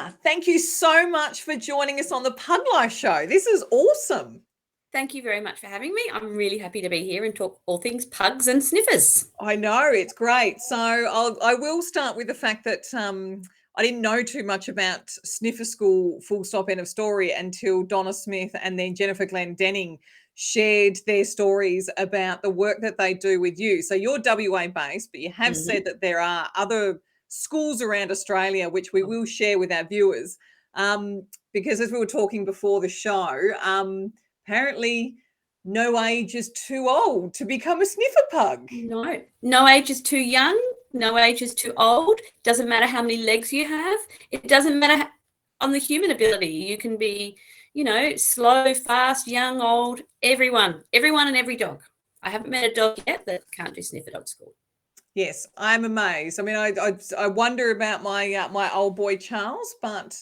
Donna, thank you so much for joining us on the Pug Life Show. This is awesome. Thank you very much for having me. I'm really happy to be here and talk all things pugs and sniffers. I know, it's great. So I will start with the fact that I didn't know too much about Sniffer School, full stop, end of story, until Donna Smith and then Jennifer Glendenning shared their stories about the work that they do with you. So you're WA based, but you have said that there are other schools around Australia, which we will share with our viewers. Because as we were talking before the show, apparently no age is too old to become a sniffer pug. No age is too young. No age is too old. Doesn't matter how many legs you have. It doesn't matter on the human ability. You can be, slow, fast, young, old, everyone and every dog. I haven't met a dog yet that can't do sniffer dog school. Yes, I'm amazed. I mean, I wonder about my my old boy Charles, but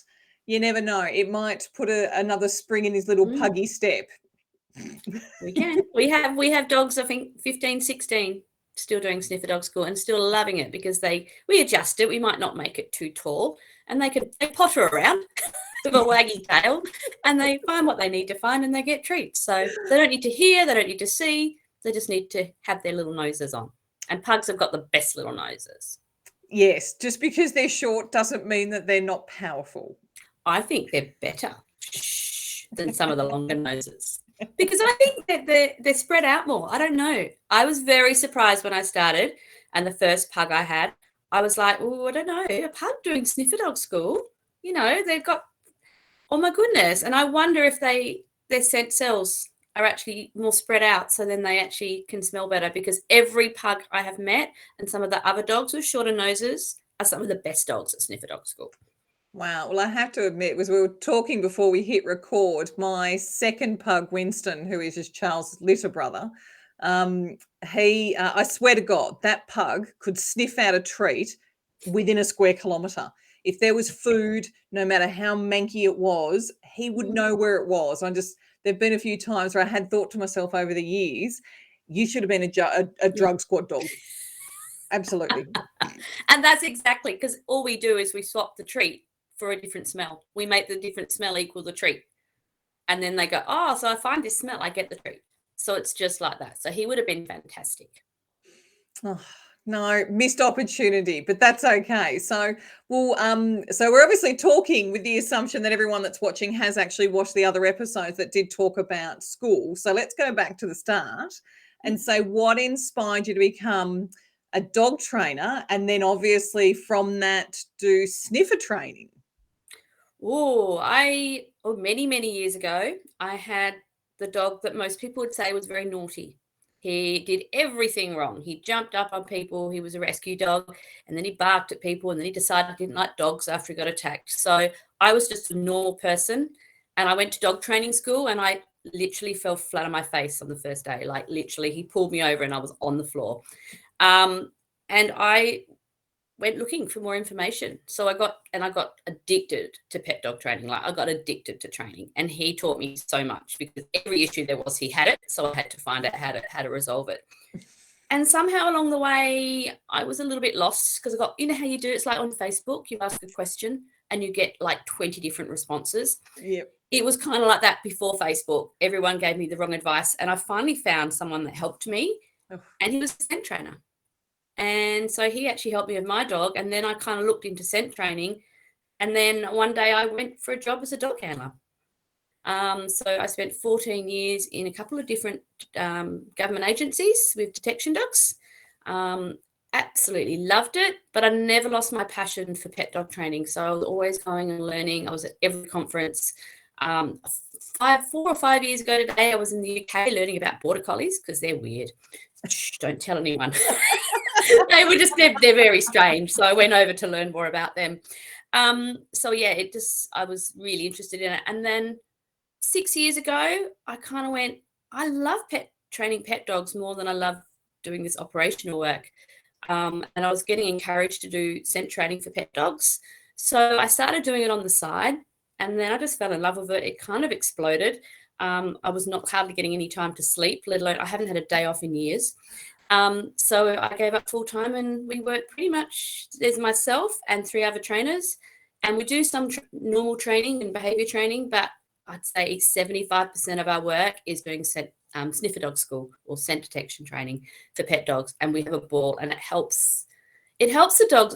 you never know. It might put another spring in his little puggy step. We can. We have dogs, I think 15, 16, still doing sniffer dog school and still loving it because we adjust it. We might not make it too tall, and they potter around with a waggy tail, and they find what they need to find, and they get treats. So they don't need to hear, they don't need to see, they just need to have their little noses on. And pugs have got the best little noses. Yes, just because they're short doesn't mean that they're not powerful. I think they're better than some of the longer noses. Because I think that they're spread out more. I don't know. I was very surprised when I started, and the first pug I had, I was like, oh, I don't know, a pug doing sniffer dog school, they've got, oh my goodness. And I wonder if their scent cells are actually more spread out, so then they actually can smell better, because every pug I have met and some of the other dogs with shorter noses are some of the best dogs at sniffer dog school. Wow. Well, I have to admit, as we were talking before we hit record, my second pug, Winston, who is just Charles' little brother, I swear to God, that pug could sniff out a treat within a square kilometre. If there was food, no matter how manky it was, he would know where it was. There've been a few times where I had thought to myself over the years, you should have been a drug squad dog. Absolutely. And that's exactly, because all we do is we swap the treat for a different smell. We make the different smell equal the treat. And then they go, oh, so I find this smell, I get the treat. So it's just like that. So he would have been fantastic. Oh, no, missed opportunity, but that's okay. So we're obviously talking with the assumption that everyone that's watching has actually watched the other episodes that did talk about school. So let's go back to the start and say what inspired you to become a dog trainer, and then obviously from that do sniffer training. Many, many years ago, I had the dog that most people would say was very naughty. He did everything wrong. He jumped up on people. He was a rescue dog, and then he barked at people, and then he decided he didn't like dogs after he got attacked. So I was just a normal person, and I went to dog training school, and I literally fell flat on my face on the first day. Like literally, he pulled me over and I was on the floor. And I went looking for more information. So I got addicted to pet dog training. Like I got addicted to training, and he taught me so much, because every issue there was, he had it. So I had to find out how to resolve it. And somehow along the way, I was a little bit lost, because I got, how you do, it's like on Facebook, you ask a question and you get like 20 different responses. Yep. It was kind of like that before Facebook. Everyone gave me the wrong advice. And I finally found someone that helped me, and he was a scent trainer. And so he actually helped me with my dog. And then I kind of looked into scent training. And then one day I went for a job as a dog handler. So I spent 14 years in a couple of different government agencies with detection dogs. Absolutely loved it, but I never lost my passion for pet dog training. So I was always going and learning. I was at every conference. 4 or 5 years ago today, I was in the UK learning about border collies, because they're weird. Shh, don't tell anyone. they're very strange. So I went over to learn more about them. I was really interested in it. And then 6 years ago, I kind of went, I love training pet dogs more than I love doing this operational work. And I was getting encouraged to do scent training for pet dogs. So I started doing it on the side, and then I just fell in love with it. It kind of exploded. I was not hardly getting any time to sleep, let alone I haven't had a day off in years. So I gave up full time, and we work pretty much, there's myself and 3 other trainers, And we do some normal training and behavior training, but I'd say 75% of our work is doing sniffer dog school or scent detection training for pet dogs. And we have a ball, and it helps the dogs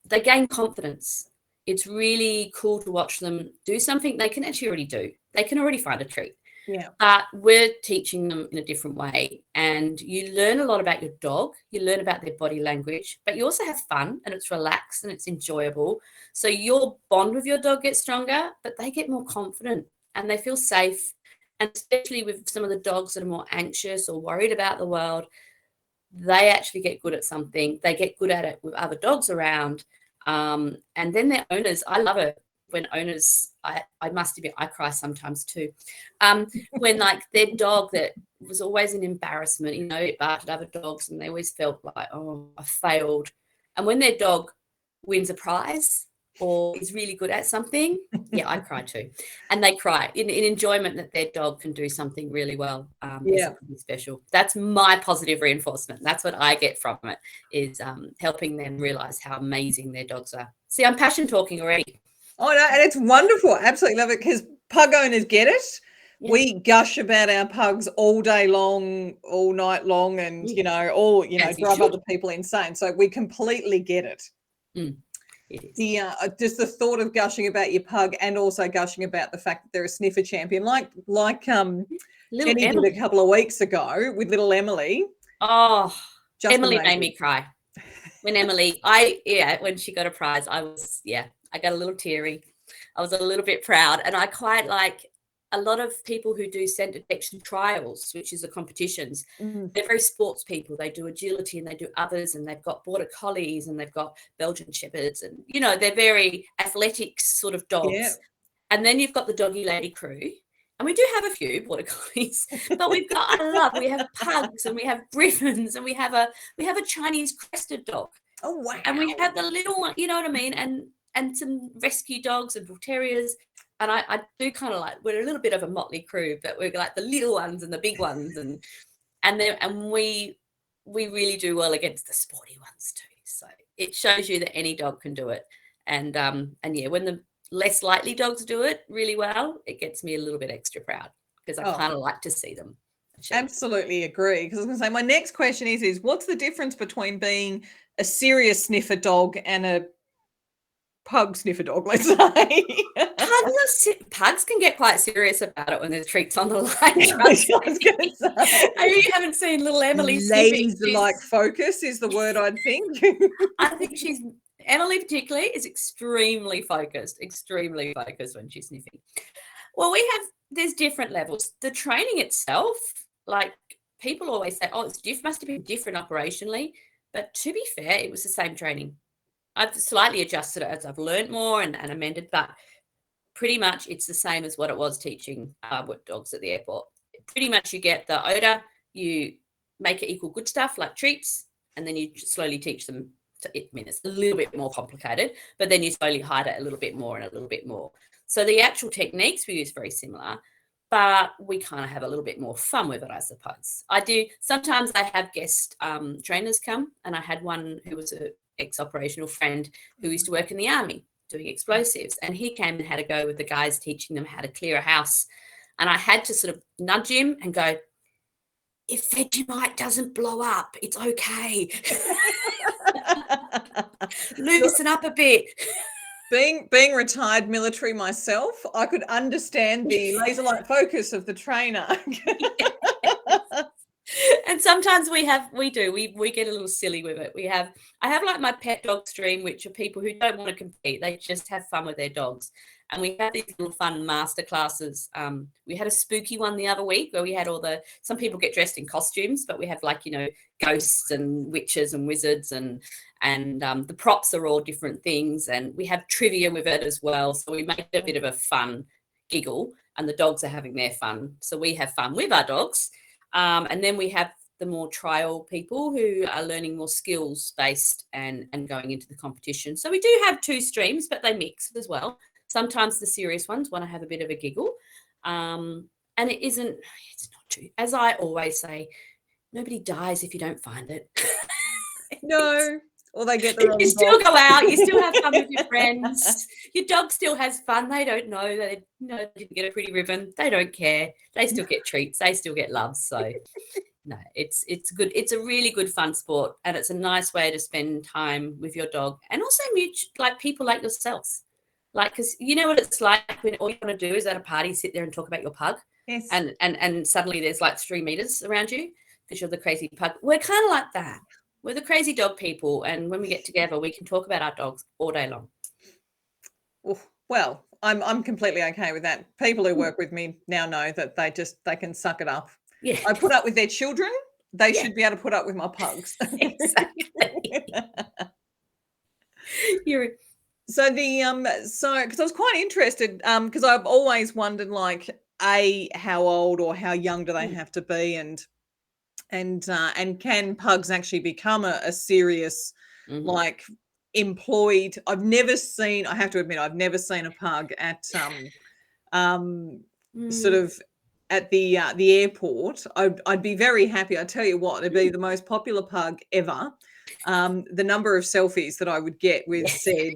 they gain confidence. It's really cool to watch them do something they can actually already do. They can already find a treat. Yeah. But we're teaching them in a different way. And you learn a lot about your dog. You learn about their body language, but you also have fun, and it's relaxed and it's enjoyable. So your bond with your dog gets stronger, but they get more confident and they feel safe. And especially with some of the dogs that are more anxious or worried about the world, they actually get good at something. They get good at it with other dogs around. And then their owners, I love it when owners, I must admit, I cry sometimes too. When like their dog that was always an embarrassment, it barked at other dogs and they always felt like, oh, I failed. And when their dog wins a prize or is really good at something, yeah, I cry too. And they cry in enjoyment that their dog can do something really well. Yeah. Is pretty special. That's my positive reinforcement. That's what I get from it, is helping them realize how amazing their dogs are. See, I'm passion talking already. Oh, no, and it's wonderful. Absolutely love it, because pug owners get it. Yeah. We gush about our pugs all day long, all night long, and, drive other people insane. So we completely get it. Just the thought of gushing about your pug and also gushing about the fact that they're a sniffer champion, like Jenny did a couple of weeks ago with little Emily. Oh, Emily made me cry. When Emily, when she got a prize, I got a little teary. I was a little bit proud, and I quite like a lot of people who do scent detection trials, which is the competitions. They're very sports people. They do agility and they do others, and they've got border collies and they've got Belgian shepherds, and they're very athletic sort of dogs. Yeah. And then you've got the doggy lady crew, and we do have a few border collies, but we have pugs and we have griffins and we have a Chinese crested dog. Oh wow! And we have the little one, you know what I mean, and some rescue dogs and bull terriers. And I do kind of like, we're a little bit of a motley crew, but we're like the little ones and the big ones, and we really do well against the sporty ones too. So it shows you that any dog can do it. And when the less likely dogs do it really well, it gets me a little bit extra proud, because I kind of like to see them achieve. Absolutely agree. Because I was going to say, my next question is what's the difference between being a serious sniffer dog and a pug sniffer dog, let's say? Pugs can get quite serious about it when there's treats on the line. I was going to say. You haven't seen little Emily laser-like focus is the word, I'd think. I think Emily particularly is extremely focused when she's sniffing. Well, there's different levels. The training itself, like people always say, oh, must have been different operationally. But to be fair, it was the same training. I've slightly adjusted it as I've learned more and amended, but pretty much it's the same as what it was teaching dogs at the airport. Pretty much you get the odor, you make it equal good stuff like treats, and then you slowly teach them. It's a little bit more complicated, but then you slowly hide it a little bit more and a little bit more. So the actual techniques we use very similar, but we kind of have a little bit more fun with it, I suppose. Sometimes I have guest trainers come, and I had one who was an ex-operational friend who used to work in the army doing explosives, and he came and had a go with the guys teaching them how to clear a house. And I had to sort of nudge him and go, if Vegemite doesn't blow up, it's okay. Loosen up a bit. Being retired military myself, I could understand the laser-like focus of the trainer. And sometimes we get a little silly with it. I have like my pet dog stream, which are people who don't want to compete. They just have fun with their dogs. And we have these little fun master classes. We had a spooky one the other week where we had some people get dressed in costumes, but we have ghosts and witches and wizards, and the props are all different things. And we have trivia with it as well. So we make it a bit of a fun giggle, and the dogs are having their fun. So we have fun with our dogs. And then we have the more trial people who are learning more skills based and going into the competition. So we do have two streams, but they mix as well. Sometimes the serious ones want to have a bit of a giggle. And it's not true. As I always say, nobody dies if you don't find it. No. Or they get the wrong You still dog. go out, you still have fun with your friends. Your dog still has fun. They don't know they didn't get a pretty ribbon. They don't care. They still get treats. They still get love. So no, it's good. It's a really good fun sport, and it's a nice way to spend time with your dog, and also like people like yourselves. Like, because you know what it's like when all you want to do is at a party sit there and talk about your pug. Yes. And suddenly there's like 3 meters around you because you're the crazy pug. We're kind of like that. We're the crazy dog people, and when we get together, we can talk about our dogs all day long. Well, I'm completely okay with that. People who work with me now know that they can suck it up. Yeah, I put up with their children. They Yeah. should be able to put up with my pugs. exactly. You're So because I was quite interested, because I've always wondered, like, how old or how young do they have to be, and can pugs actually become a serious, Mhm. like, employed? I have to admit, I've never seen a pug at sort of at the airport. I'd be very happy. I tell you what, it'd be the most popular pug ever. The number of selfies that I would get with said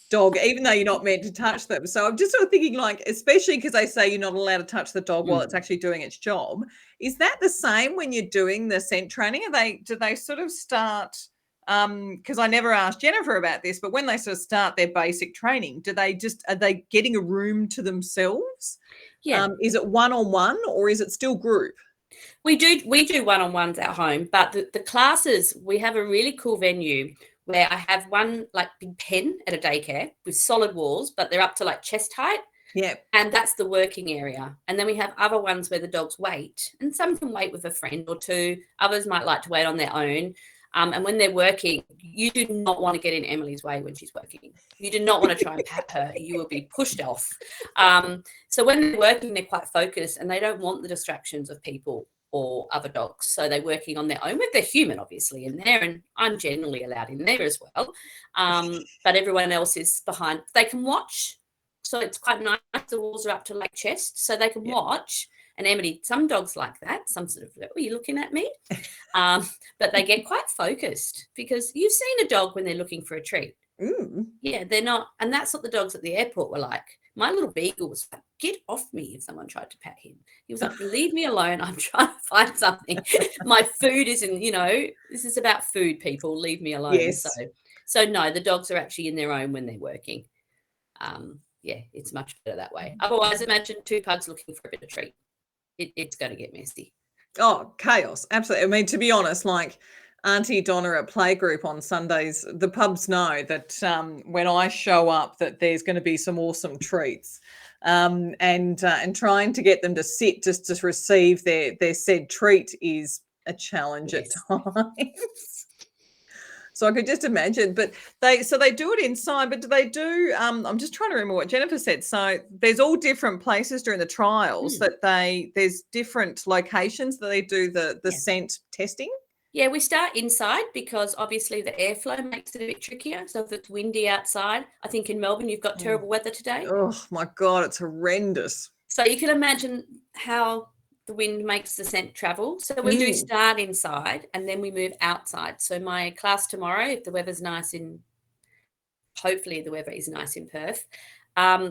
dog, even though you're not meant to touch them. So I'm just sort of thinking, like, especially because they say you're not allowed to touch the dog while it's actually doing its job. Is that the same when you're doing the scent training? Do they sort of start, because I never asked Jennifer about this, but when they sort of start their basic training, are they getting a room to themselves? Yeah. Is it one-on-one or is it still group? We do one-on-ones at home, but the classes, we have a really cool venue where I have one like big pen at a daycare with solid walls, but they're up to like chest height. Yeah. And that's the working area. And then we have other ones where the dogs wait, and some can wait with a friend or two. Others might like to wait on their own. And when they're working, you do not want to get in Emily's way when she's working. You do not want to try and pat her. You will be pushed off. So when they're working, they're quite focused and they don't want the distractions of people or other dogs. So they're working on their own with their human, obviously, in there. And I'm generally allowed in there as well. But everyone else is behind. They can watch. So it's quite nice. The walls are up to like chest, so they can watch. And Emily, some dogs like that. Some sort of, are you looking at me? But they get quite focused because you've seen a dog when they're looking for a treat. Yeah, they're not. And that's what the dogs at the airport were like. My little beagle was like, get off me if someone tried to pat him. He was like, leave me alone. I'm trying to find something. My food isn't, this is about food, people. Leave me alone. Yes. So no, the dogs are actually in their own when they're working. Yeah, it's much better that way. Otherwise, imagine 2 pugs looking for a bit of treat. It's going to get messy. Oh, chaos. Absolutely. I mean, to be honest, like Auntie Donna at Playgroup on Sundays, the pubs know that when I show up that there's going to be some awesome treats. And trying to get them to sit just to receive their said treat is a challenge at times. So I could just imagine, but they do it inside, but do they do, I'm just trying to remember what Jennifer said. So there's all different places during the trials that there's different locations that they do the scent testing. Yeah, we start inside because obviously the airflow makes it a bit trickier. So if it's windy outside, I think in Melbourne you've got terrible weather today. Oh my God, it's horrendous. So you can imagine how the wind makes the scent travel. So we do start inside and then we move outside. So my class tomorrow, if the weather's nice hopefully the weather is nice in Perth,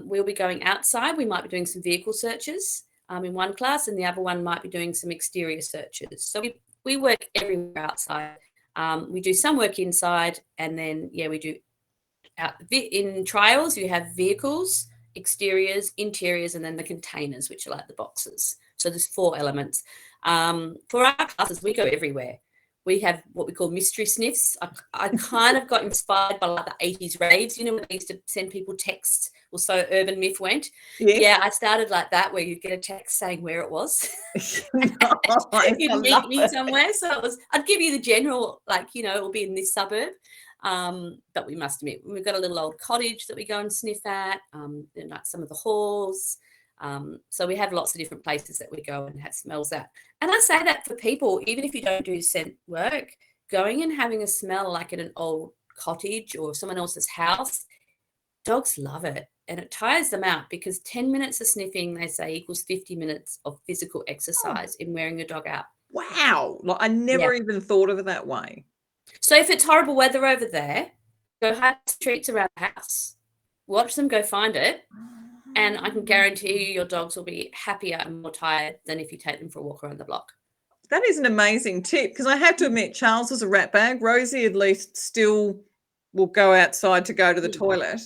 we'll be going outside. We might be doing some vehicle searches in one class, and the other one might be doing some exterior searches. So we work everywhere outside. We do some work inside, and then, we do in trials, you have vehicles, exteriors, interiors, and then the containers, which are like the boxes. So there's 4 elements. For our classes, we go everywhere. We have what we call mystery sniffs. I kind of got inspired by like the 80s raves, when they used to send people texts, or so Urban Myth went. Yes. Yeah, I started like that, where you get a text saying where it was. Nice. You'd meet me somewhere. So I'd give you the general, it'll be in this suburb. But we must admit, we've got a little old cottage that we go and sniff at, like some of the halls. So we have lots of different places that we go and have smells at. And I say that for people, even if you don't do scent work, going and having a smell like in an old cottage or someone else's house, dogs love it. And it tires them out because 10 minutes of sniffing, they say, equals 50 minutes of physical exercise in wearing your dog out. Wow. Like, I never even thought of it that way. So if it's horrible weather over there, go hide treats around the house. Watch them go find it. And I can guarantee you your dogs will be happier and more tired than if you take them for a walk around the block. That is an amazing tip, because I have to admit, Charles is a rat bag. Rosie at least still will go outside to go to the toilet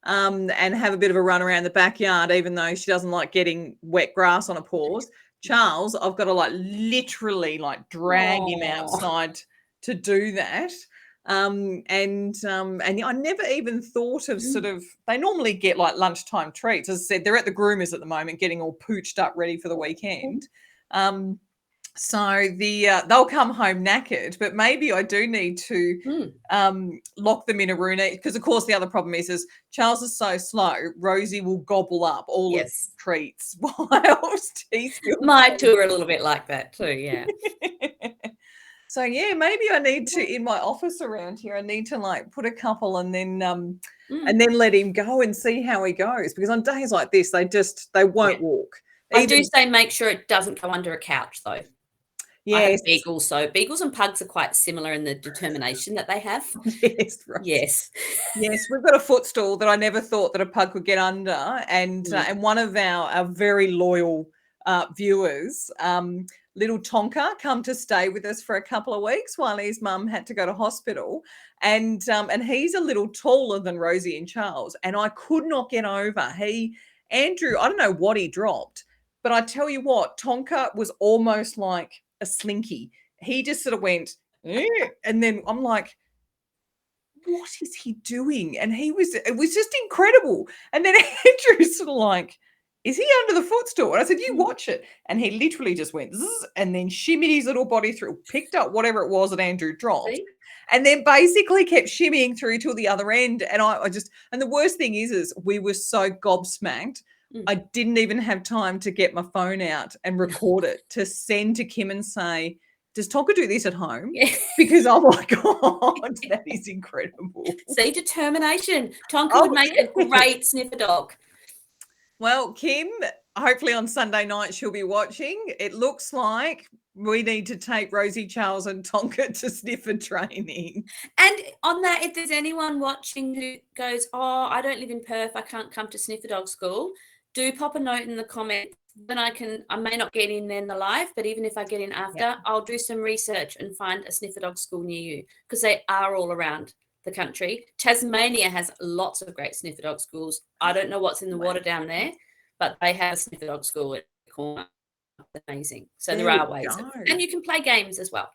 and have a bit of a run around the backyard, even though she doesn't like getting wet grass on her paws. Charles, I've got to literally drag him outside to do that. And I never even thought of they normally get lunchtime treats. As I said, they're at the groomers at the moment getting all pooched up ready for the weekend. So they'll come home knackered, but maybe I do need to lock them in a room, because of course the other problem is Charles is so slow. Rosie will gobble up all of the treats whilst he's still my two are a little bit like that too. Yeah. So yeah, maybe I need to, in my office around here, I need to put a couple and then let him go and see how he goes, because on days like this they won't walk. I do say make sure it doesn't go under a couch though. Yes. I have beagles, so beagles and pugs are quite similar in the determination that they have. Yes, right. Yes. Yes, we've got a footstool that I never thought that a pug could get under, and one of our very loyal viewers, little Tonka, come to stay with us for a couple of weeks while his mum had to go to hospital, and he's a little taller than Rosie and Charles, and I could not get over Andrew. I don't know what he dropped, but I tell you what, Tonka was almost like a slinky. He just sort of went, and then I'm like, what is he doing? And it was just incredible. And then Andrew's sort of like, is he under the footstool? And I said, you watch it. And he literally just went, zzz, and then shimmied his little body through, picked up whatever it was that Andrew dropped, and then basically kept shimmying through till the other end. And and the worst thing is we were so gobsmacked, I didn't even have time to get my phone out and record it to send to Kim and say, does Tonka do this at home? Yeah. Because, oh my God, that is incredible. See, determination. Tonka would make a great sniffer dog. Well, Kim, hopefully on Sunday night she'll be watching. It looks like we need to take Rosie, Charles and Tonka to sniffer training. And on that, if there's anyone watching who goes, oh, I don't live in Perth, I can't come to sniffer dog school, do pop a note in the comments. Then I may not get in then the live, but even if I get in after, I'll do some research and find a sniffer dog school near you, because they are all around the country. Tasmania has lots of great sniffer dog schools. I don't know what's in the water down there, but they have a sniffer dog school at the corner. Amazing. So there are ways. And you can play games as well.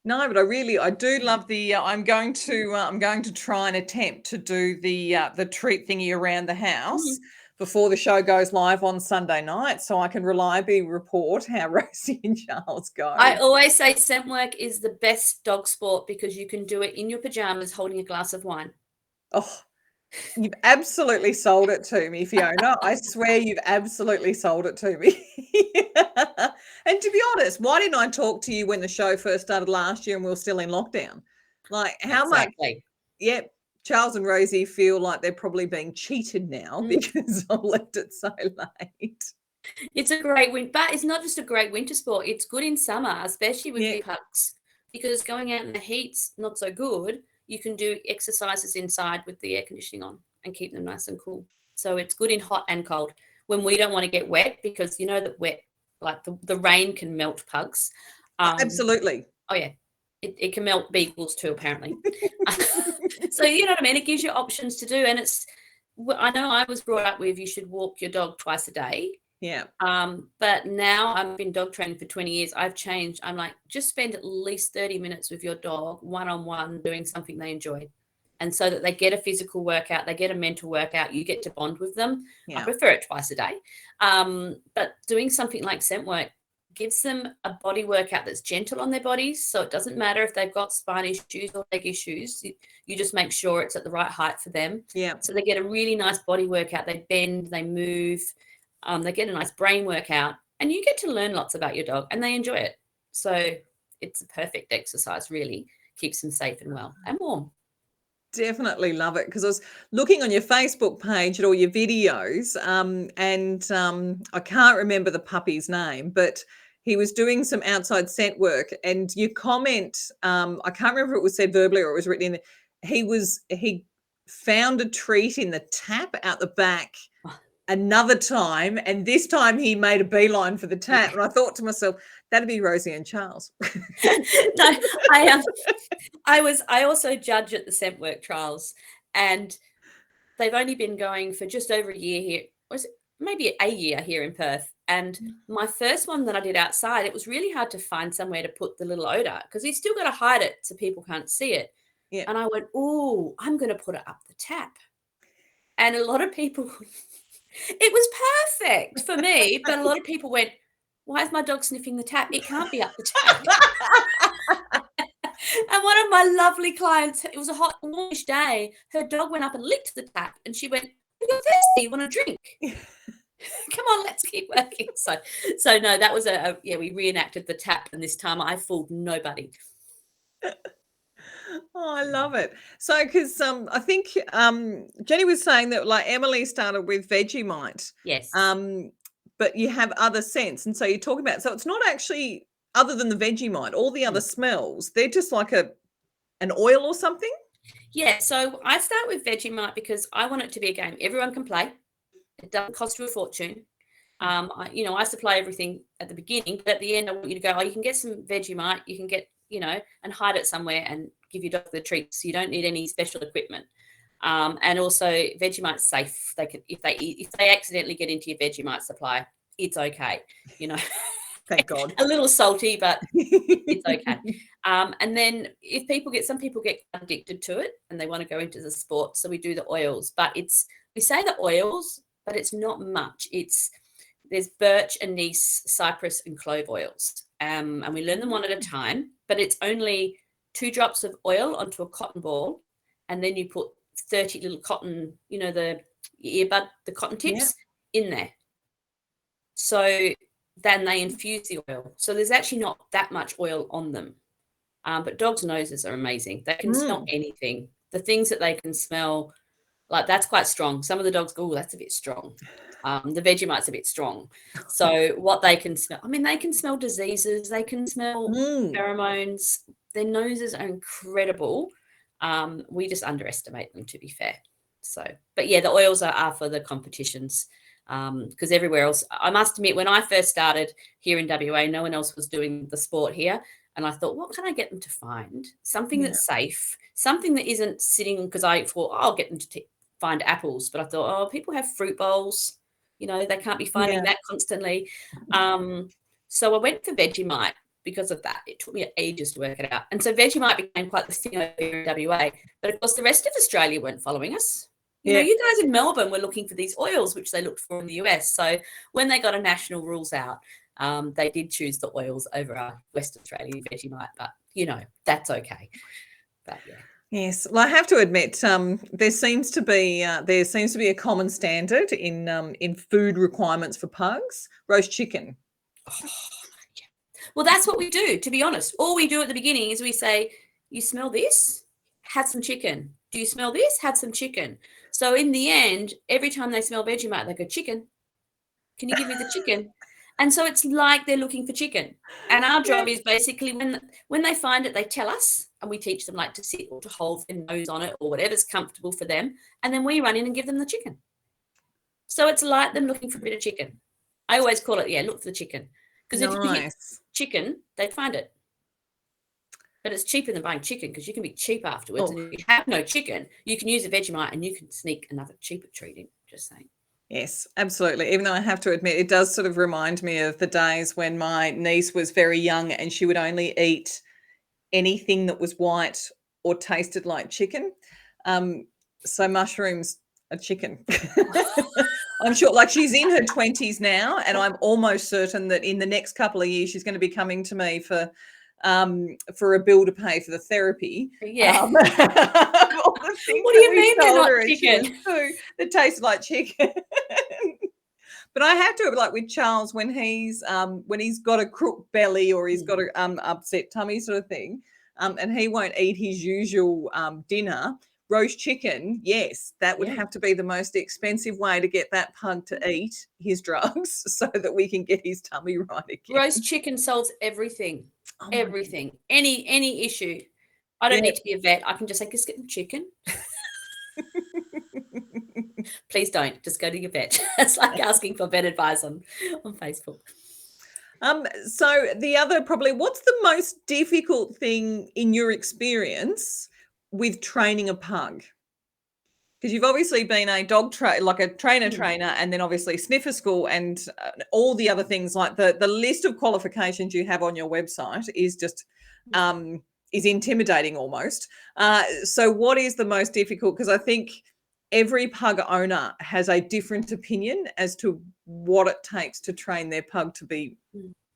No, but I do love the. I'm going to try and attempt to do the treat thingy around the house before the show goes live on Sunday night, so I can reliably report how Rosie and Charles go. I always say scent work is the best dog sport because you can do it in your pajamas holding a glass of wine. Oh, you've absolutely sold it to me, Fiona. I swear you've absolutely sold it to me. And to be honest, why didn't I talk to you when the show first started last year and we were still in lockdown? How much? Yep. Charles and Rosie feel like they're probably being cheated now because I've left it so late. It's a great winter, but it's not just a great winter sport. It's good in summer, especially with the pugs, because going out in the heat's not so good. You can do exercises inside with the air conditioning on and keep them nice and cool. So it's good in hot and cold when we don't want to get wet, because you know that wet, like the rain can melt pugs. Absolutely. Oh, yeah. It can melt beagles too, apparently. So, you know what I mean? It gives you options to do. And I know I was brought up with you should walk your dog twice a day. Yeah. But now I've been dog training for 20 years. I've changed. I'm like, just spend at least 30 minutes with your dog one-on-one doing something they enjoy. And so that they get a physical workout, they get a mental workout, you get to bond with them. Yeah. I prefer it twice a day. But doing something like scent work gives them a body workout that's gentle on their bodies. So it doesn't matter if they've got spine issues or leg issues. You just make sure it's at the right height for them. Yeah. So they get a really nice body workout. They bend, they move, they get a nice brain workout, and you get to learn lots about your dog and they enjoy it. So it's a perfect exercise, really. Keeps them safe and well and warm. Definitely love it, because I was looking on your Facebook page at all your videos, and I can't remember the puppy's name, but he was doing some outside scent work, and your comment, I can't remember if it was said verbally or it was written in there, he found a treat in the tap out the back another time, and this time he made a beeline for the tap. And I thought to myself, that'd be Rosie and Charles. No, I also judge at the scent work trials, and they've only been going for just over a year here. Was it maybe a year here in Perth? And my first one that I did outside, it was really hard to find somewhere to put the little odor because you still got to hide it so people can't see it. Yeah. And I went, oh, I'm going to put it up the tap. And a lot of people, it was perfect for me, but a lot of people went, why is my dog sniffing the tap? It can't be up the tap. And one of my lovely clients, it was a hot, warmish day. Her dog went up and licked the tap, and she went, "You're thirsty. You want a drink? Come on, let's keep working." So no, that was we reenacted the tap, and this time I fooled nobody. Oh, I love it. So, because I think Jenny was saying that like Emily started with Vegemite. Yes. But you have other scents, and so you're talking about. So it's not actually other than the Vegemite, all the other smells. They're just like an oil or something. Yeah. So I start with Vegemite because I want it to be a game everyone can play. It doesn't cost you a fortune. I supply everything at the beginning, but at the end, I want you to go, oh, you can get some Vegemite, you can get, and hide it somewhere and give your dog the treats. You don't need any special equipment. And also Vegemite's safe. They can, if they accidentally get into your Vegemite supply, it's okay. Thank God. A little salty, but it's okay. And then some people get addicted to it and they want to go into the sport. So we do the oils, but we say the oils, but it's not much. There's birch, anise, cypress, and clove oils. And we learn them one at a time, but it's only 2 drops of oil onto a cotton ball. And then you put 30 little cotton, the earbud, the cotton tips in there. So then they infuse the oil. So there's actually not that much oil on them. But dogs' noses are amazing. They can smell anything. The things that they can smell, like that's quite strong. Some of the dogs go, oh, that's a bit strong. The Vegemite's a bit strong. So what they can smell, they can smell diseases. They can smell pheromones. Their noses are incredible. We just underestimate them, to be fair. So, but yeah, the oils are for the competitions because everywhere else, I must admit, when I first started here in WA, no one else was doing the sport here. And I thought, what can I get them to find? Something that's safe, something that isn't sitting, because I thought, I'll get them to find apples. But I thought, people have fruit bowls. They can't be finding that constantly. So I went for Vegemite because of that. It took me ages to work it out. And so Vegemite became quite the thing over here in WA. But of course, the rest of Australia weren't following us. You guys in Melbourne were looking for these oils, which they looked for in the US. So when they got a national rules out, they did choose the oils over our West Australian Vegemite. But, that's okay. But yeah. Yes, well, I have to admit, there seems to be a common standard in food requirements for pugs: roast chicken. Well, that's what we do, to be honest. All we do at the beginning is we say, you smell this? Have some chicken. Do you smell this? Have some chicken. So in the end, every time they smell Vegemite, they go, chicken. Can you give me the chicken? And so it's like they're looking for chicken. And our job is basically when they find it, they tell us, and we teach them like to sit or to hold their nose on it or whatever's comfortable for them. And then we run in and give them the chicken. So it's like them looking for a bit of chicken. I always call it, look for the chicken. Because if you hit chicken, they'd find it. But it's cheaper than buying chicken because you can be cheap afterwards. And if you have no chicken, you can use a Vegemite and you can sneak another cheaper treat in, just saying. Yes, absolutely. Even though I have to admit, it does sort of remind me of the days when my niece was very young and she would only eat anything that was white or tasted like chicken. So mushrooms are chicken. I'm sure, like she's in her 20s now, and I'm almost certain that in the next couple of years she's going to be coming to me for a bill to pay for the therapy. Yeah. All the what do you mean they're not chicken? That tastes like chicken. But I have to, like with Charles, when he's got a crook belly or he's got a upset tummy sort of thing, and he won't eat his usual dinner, roast chicken, yes, that would Yeah. have to be the most expensive way to get that pug to eat his drugs so that we can get his tummy right again. Roast chicken solves everything. Oh my Everything. Any issue. I don't Yeah. need to be a vet. I can just say, just get them chicken. Please don't. Just go to your vet. It's like asking for vet advice on Facebook. So the other probably, what's the most difficult thing in your experience with training a pug? Because you've obviously been a dog like a trainer, and then obviously sniffer school and all the other things, like the list of qualifications you have on your website is just is intimidating almost. So what is the most difficult? Because I think every pug owner has a different opinion as to what it takes to train their pug to be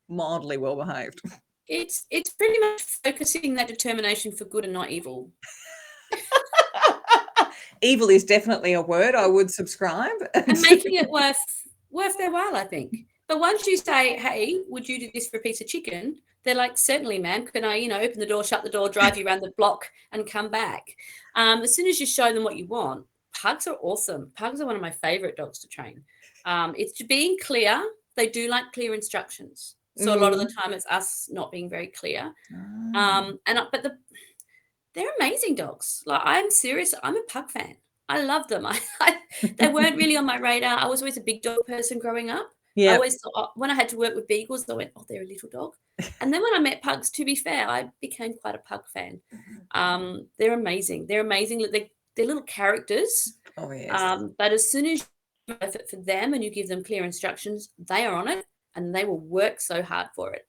mildly well behaved. It's pretty much focusing that determination for good and not evil. Evil is definitely a word I would subscribe. And making it worth their while, I think. But once you say, hey, would you do this for a piece of chicken? They're like, certainly, ma'am. Can I, open the door, shut the door, drive you around the block and come back? As soon as you show them what you want, pugs are awesome. Pugs are one of my favorite dogs to train. It's being clear. They do like clear instructions. So a lot of the time it's us not being very clear. They're amazing dogs. Like, I'm serious. I'm a pug fan. I love them. They weren't really on my radar. I was always a big dog person growing up. Yeah. I always thought, when I had to work with beagles, I went, oh, they're a little dog. And then when I met pugs, to be fair, I became quite a pug fan. They're amazing. They're amazing. They're little characters. Oh, yes. But as soon as you have it for them and you give them clear instructions, they are on it and they will work so hard for it.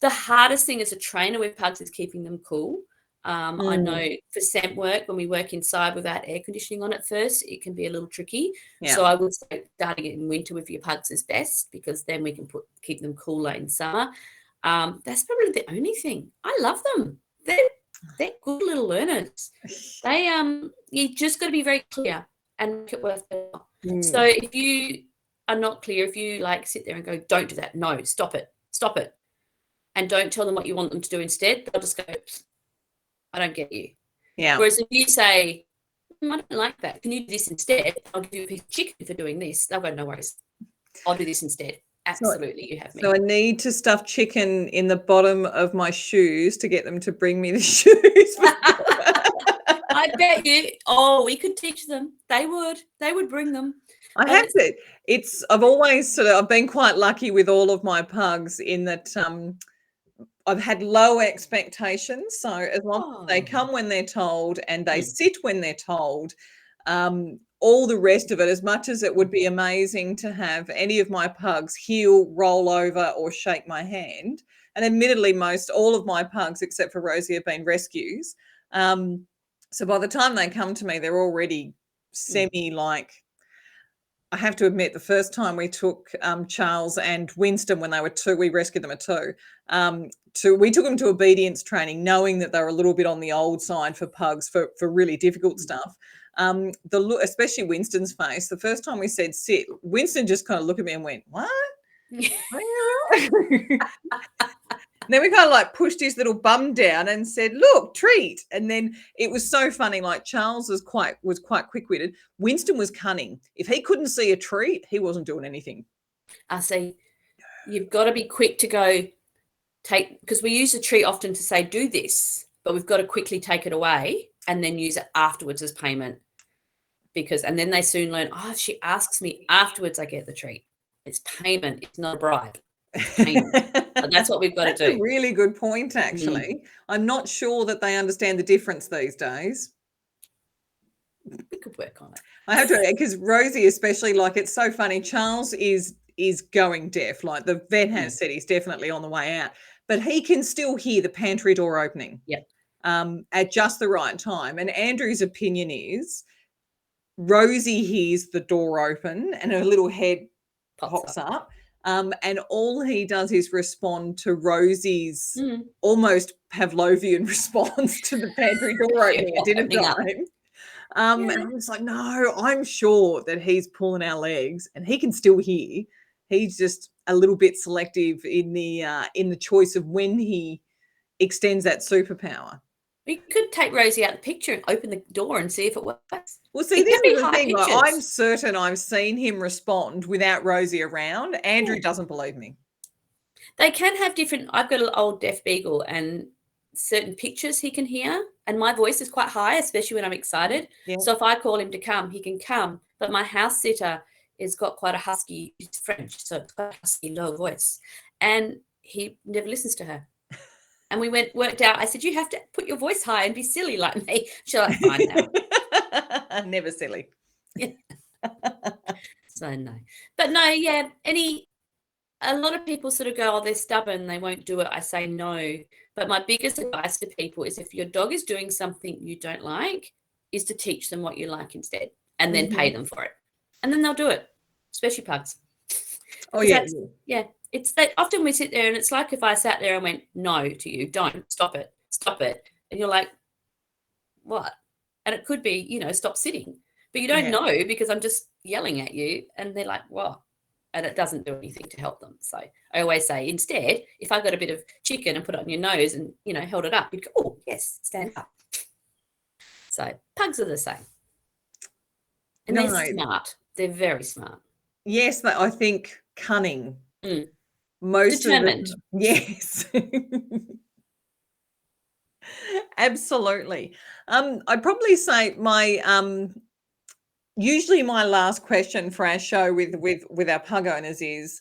The hardest thing as a trainer with pugs is keeping them cool. I know for scent work, when we work inside without air conditioning on at first, it can be a little tricky. Yeah. So I would say starting it in winter with your pugs is best, because then we can keep them cooler in summer. That's probably the only thing. I love them. They're good little learners. You just got to be very clear and make it worth it. So if you are not clear, if you sit there and go, don't do that, no, stop it, and don't tell them what you want them to do instead, they'll just go, I don't get you. Yeah. Whereas if you say, I don't like that, can you do this instead? I'll give you a piece of chicken for doing this. They'll go, no worries. I'll do this instead. Absolutely, you have me. So I need to stuff chicken in the bottom of my shoes to get them to bring me the shoes. I bet you. Oh, we could teach them. They would bring them. I have to. I've always I've been quite lucky with all of my pugs in that I've had low expectations. So as long as they come when they're told and they sit when they're told, all the rest of it, as much as it would be amazing to have any of my pugs heel, roll over or shake my hand, and admittedly all of my pugs except for Rosie have been rescues. So by the time they come to me, they're already I have to admit, the first time we took Charles and Winston when they were 2, we rescued them at 2. We took them to obedience training, knowing that they were a little bit on the old side for pugs for really difficult stuff. Especially Winston's face, the first time we said sit, Winston just kind of looked at me and went, what? Then we kind of pushed his little bum down and said, look, treat. And then it was so funny. Charles was quite quick-witted. Winston was cunning. If he couldn't see a treat, he wasn't doing anything. I see. You've got to be quick to go because we use the treat often to say, do this, but we've got to quickly take it away and then use it afterwards as payment. And then they soon learn, if she asks me afterwards, I get the treat. It's payment. It's not a bribe. That's what we've got to do. That's a really good point, actually. I'm not sure that they understand the difference these days. We could work on it. I have to, because Rosie especially, it's so funny. Charles is going deaf. The vet has said he's definitely on the way out, but he can still hear the pantry door opening. Yep. At just the right time. And Andrew's opinion is Rosie hears the door open and her little head pops up. And all he does is respond to Rosie's almost Pavlovian response to the pantry door opening at dinner time. And I was like, no, I'm sure that he's pulling our legs and he can still hear. He's just a little bit selective in the choice of when he extends that superpower. You could take Rosie out the picture and open the door and see if it works. Well, see, It this can be is the high thing. Like, I'm pitches. certain I've seen him respond without Rosie around. Andrew doesn't believe me. They can have different. I've got an old deaf beagle, and certain pitches he can hear, and my voice is quite high, especially when I'm excited. Yeah. So if I call him to come, he can come. But my house sitter has got quite a husky, it's French, so it's quite a husky, low voice, and he never listens to her. And we worked out. I said, you have to put your voice high and be silly like me. She's like, fine now. Never silly. Yeah. So no, but no, yeah. A lot of people sort of go, oh, they're stubborn, they won't do it. I say no. But my biggest advice to people is if your dog is doing something you don't like, is to teach them what you like instead, and then pay them for it, and then they'll do it. Especially pugs. Oh yeah, yeah. It's that often we sit there and it's like if I sat there and went, no to you, don't, stop it. And you're like, what? And it could be, stop sitting. But you don't know because I'm just yelling at you. And they're like, what? And it doesn't do anything to help them. So I always say, instead, if I got a bit of chicken and put it on your nose and, held it up, you'd go, oh, yes, stand up. So pugs are the same. And they're smart. They're very smart. Yes, I think cunning. Most determined. Yes. Absolutely. I'd probably say usually my last question for our show with our pug owners is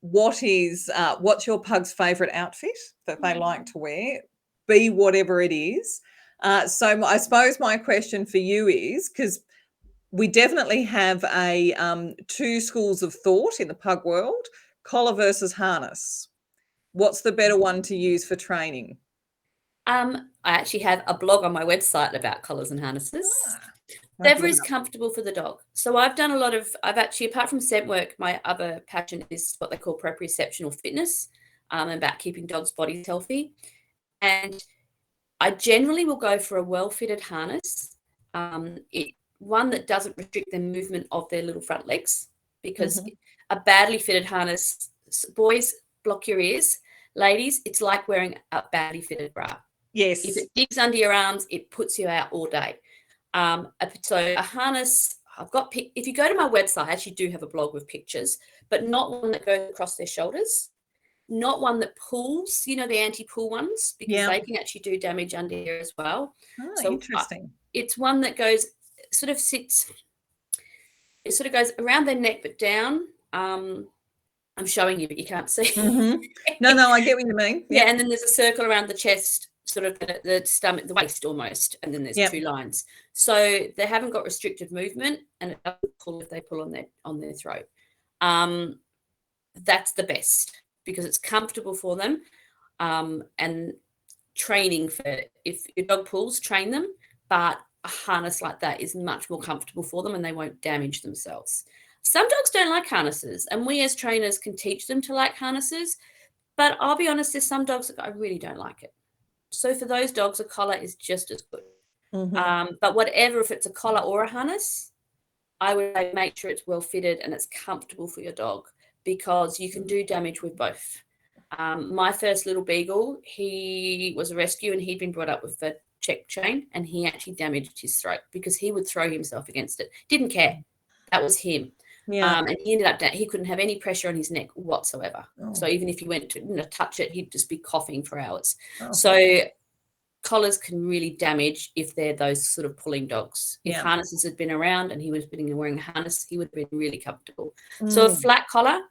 what's your pug's favorite outfit that they like to wear, be whatever it is. So I suppose my question for you is, because we definitely have two schools of thought in the pug world, collar versus harness. What's the better one to use for training? I actually have a blog on my website about collars and harnesses. Whatever is comfortable for the dog. So I've actually, apart from scent work, my other passion is what they call proprioceptional fitness, about keeping dogs' bodies healthy. And I generally will go for a well-fitted harness, one that doesn't restrict the movement of their little front legs, because a badly fitted harness, boys, block your ears. Ladies, it's like wearing a badly fitted bra. Yes. If it digs under your arms, it puts you out all day. So a harness, if you go to my website, I actually do have a blog with pictures, but not one that goes across their shoulders, not one that pulls, the anti-pull ones, because they can actually do damage under here as well. Oh, so interesting. It's one that goes, it sort of goes around their neck, but down. I'm showing you, but you can't see. No, I get what you mean. Yeah, and then there's a circle around the chest, sort of the stomach, the waist almost, and then there's two lines. So they haven't got restricted movement, and it doesn't pull if they pull on their throat. That's the best because it's comfortable for them. And training for, if your dog pulls, train them, but a harness like that is much more comfortable for them and they won't damage themselves. Some dogs don't like harnesses, and we as trainers can teach them to like harnesses, but I'll be honest, there's some dogs that I really don't like it. So for those dogs, a collar is just as good. But whatever, if it's a collar or a harness, I would say make sure it's well fitted and it's comfortable for your dog, because you can do damage with both. My first little beagle, he was a rescue and he'd been brought up with the check chain, and he actually damaged his throat because he would throw himself against it. Didn't care. That was him. And he ended up, he couldn't have any pressure on his neck whatsoever. So even if he went to touch it, he'd just be coughing for hours. So collars can really damage if they're those sort of pulling dogs. If harnesses had been around and he was wearing a harness, he would have been really comfortable. So a flat collar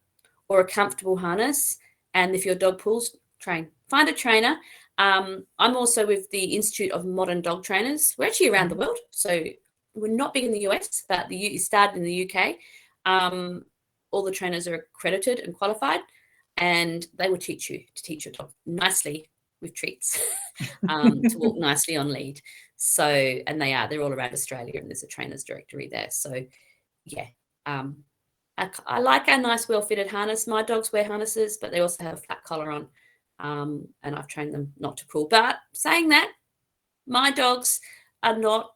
or a comfortable harness, and if your dog pulls, train. Find a trainer. I'm also with the Institute of Modern Dog Trainers. We're actually around the world. So we're not big in the US, but it started in the UK. All the trainers are accredited and qualified, and they will teach you to teach your dog nicely with treats, to walk nicely on lead. So, and they're all around Australia, and there's a trainers directory there. So yeah, I like a nice well-fitted harness. My dogs wear harnesses, but they also have a flat collar on, and I've trained them not to pull. But saying that, my dogs are not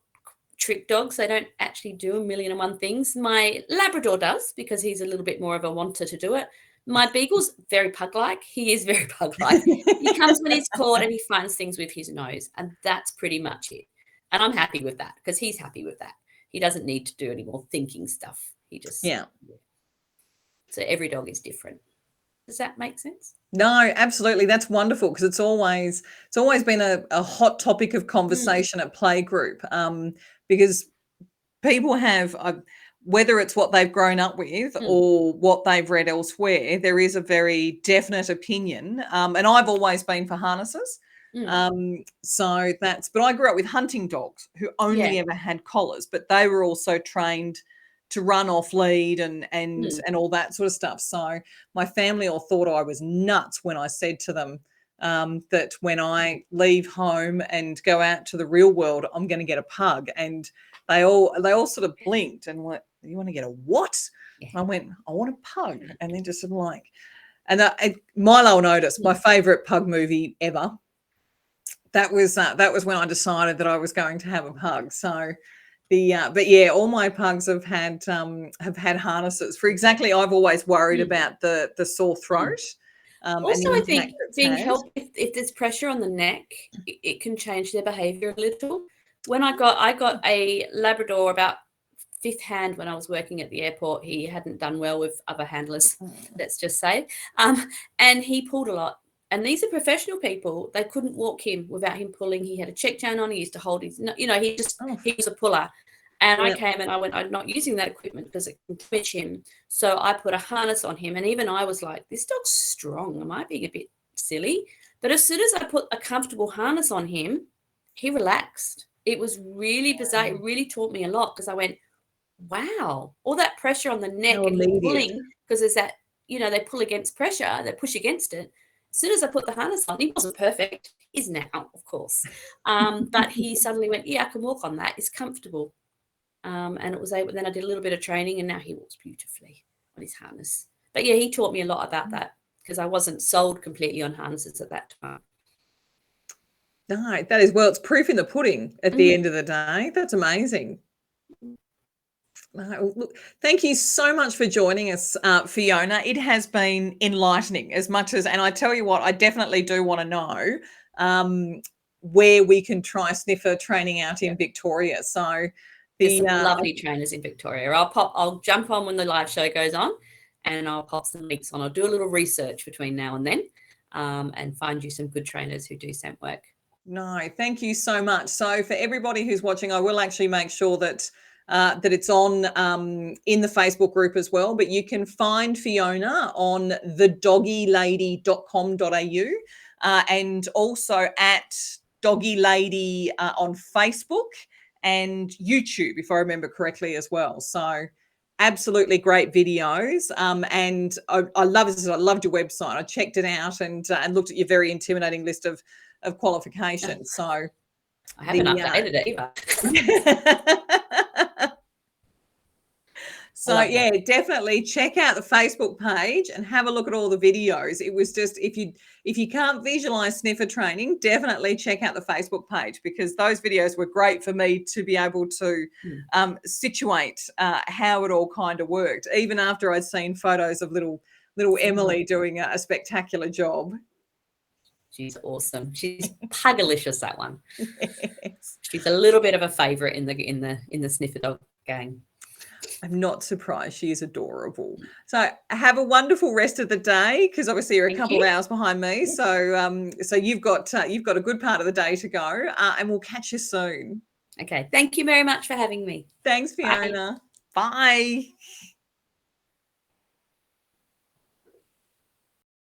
trick dogs. They don't actually do a million and one things. My Labrador does, because he's a little bit more of a wanter to do it. My beagle's very pug-like. He is very pug-like. He comes when he's caught and he finds things with his nose, and that's pretty much it. And I'm happy with that because he's happy with that. He doesn't need to do any more thinking stuff. He just So every dog is different. Does that make sense? No, absolutely. That's wonderful because it's always been a hot topic of conversation at playgroup, because people have, whether it's what they've grown up with or what they've read elsewhere, there is a very definite opinion. And I've always been for harnesses. So but I grew up with hunting dogs who only ever had collars, but they were also trained to run off lead and all that sort of stuff. So my family all thought I was nuts when I said to them that when I leave home and go out to the real world, I'm going to get a pug. And they all sort of blinked and went, "You want to get a what?" I went, "I want a pug." And then just sort of like, and Milo will notice, my favorite pug movie ever. That was when I decided that I was going to have a pug. So but yeah, all my pugs have had harnesses for exactly. I've always worried about the sore throat. Also, I think being helped if there's pressure on the neck, it can change their behavior a little. When I got a Labrador about 5th hand when I was working at the airport. He hadn't done well with other handlers, let's just say, and he pulled a lot. And these are professional people. They couldn't walk him without him pulling. He had a check chain on. He used to hold his, he was a puller. And I came and I went, I'm not using that equipment because it can twitch him. So I put a harness on him. And even I was like, this dog's strong. Am I being a bit silly? But as soon as I put a comfortable harness on him, he relaxed. It was really bizarre. It really taught me a lot because I went, wow, all that pressure on the neck and pulling, because there's that, they pull against pressure, they push against it. As soon as I put the harness on, he wasn't perfect. He's now, of course. But he suddenly went, yeah, I can walk on that. It's comfortable. And it was able, then I did a little bit of training and now he walks beautifully on his harness. But yeah, he taught me a lot about that because I wasn't sold completely on harnesses at that time. No, that is, well, it's proof in the pudding at the end of the day. That's amazing. Look, thank you so much for joining us, Fiona. It has been enlightening as much as, and I tell you what, I definitely do want to know where we can try sniffer training out in Victoria. So there's some lovely trainers in Victoria. I'll jump on when the live show goes on and I'll pop some links on. I'll do a little research between now and then and find you some good trainers who do scent work. No, thank you so much. So for everybody who's watching, I will actually make sure that that it's on in the Facebook group as well. But you can find Fiona on thedoggylady.com.au and also at Doggy Lady on Facebook and YouTube, if I remember correctly as well. So absolutely great videos. And I loved your website. I checked it out and looked at your very intimidating list of qualifications. So I haven't updated it either. So yeah, definitely check out the Facebook page and have a look at all the videos. It was just, if you can't visualize sniffer training, definitely check out the Facebook page because those videos were great for me to be able to situate how it all kind of worked, even after I'd seen photos of little Emily doing a spectacular job. She's awesome. She's pugalicious, that one. Yes. She's a little bit of a favorite in the sniffer dog gang. I'm not surprised. She is adorable. So have a wonderful rest of the day because obviously you're a couple of hours behind me. Yes. So you've got a good part of the day to go and we'll catch you soon. Okay. Thank you very much for having me. Thanks, Fiona. Bye.